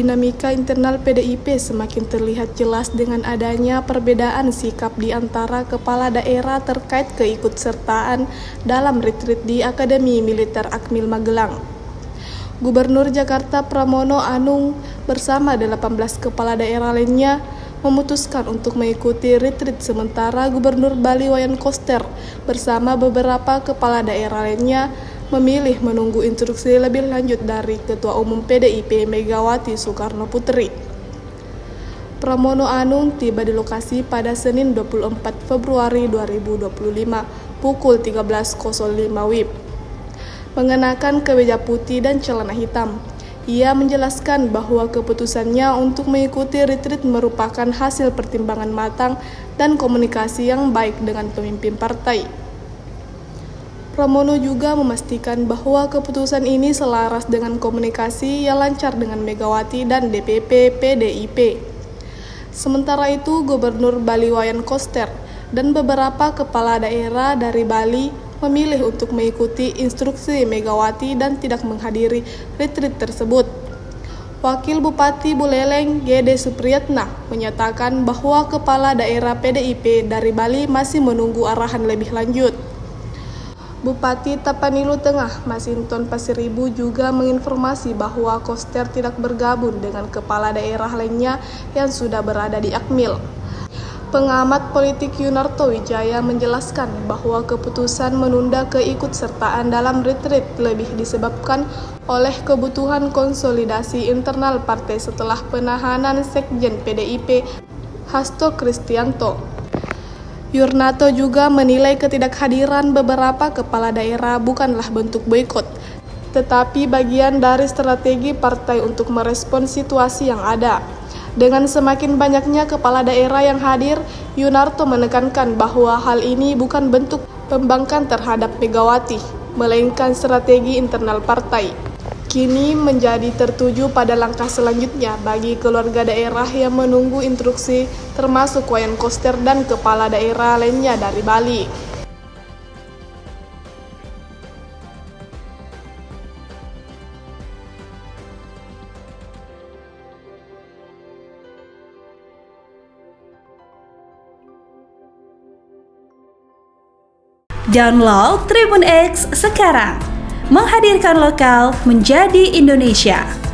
dinamika internal PDIP semakin terlihat jelas dengan adanya perbedaan sikap di antara kepala daerah terkait keikutsertaan dalam retreat di Akademi Militer Akmil Magelang. Gubernur Jakarta Pramono Anung bersama 18 kepala daerah lainnya memutuskan untuk mengikuti retreat, sementara Gubernur Bali Wayan Koster bersama beberapa kepala daerah lainnya memilih menunggu instruksi lebih lanjut dari Ketua Umum PDIP Megawati Soekarno Putri. Pramono Anung tiba di lokasi pada Senin 24 Februari 2025 pukul 13.05 WIB. Mengenakan kemeja putih dan celana hitam, ia menjelaskan bahwa keputusannya untuk mengikuti retreat merupakan hasil pertimbangan matang dan komunikasi yang baik dengan pemimpin partai. Pramono juga memastikan bahwa keputusan ini selaras dengan komunikasi yang lancar dengan Megawati dan DPP PDIP. Sementara itu, Gubernur Bali Wayan Koster dan beberapa kepala daerah dari Bali memilih untuk mengikuti instruksi Megawati dan tidak menghadiri retreat tersebut. Wakil Bupati Buleleng, Gede Supriyatna, menyatakan bahwa kepala daerah PDIP dari Bali masih menunggu arahan lebih lanjut. Bupati Tapanuli Tengah, Masinton Pasiribu, juga menginformasi bahwa Koster tidak bergabung dengan kepala daerah lainnya yang sudah berada di Akmil. Pengamat politik Yunarto Wijaya menjelaskan bahwa keputusan menunda keikutsertaan dalam retreat lebih disebabkan oleh kebutuhan konsolidasi internal partai setelah penahanan Sekjen PDIP Hasto Kristianto. Yunarto juga menilai ketidakhadiran beberapa kepala daerah bukanlah bentuk boikot, tetapi bagian dari strategi partai untuk merespons situasi yang ada. Dengan semakin banyaknya kepala daerah yang hadir, Yunarto menekankan bahwa hal ini bukan bentuk pembangkang terhadap Megawati, melainkan strategi internal partai. Kini menjadi tertuju pada langkah selanjutnya bagi keluarga daerah yang menunggu instruksi, termasuk Wayan Koster dan kepala daerah lainnya dari Bali. Download Tribun X sekarang, menghadirkan lokal menjadi Indonesia.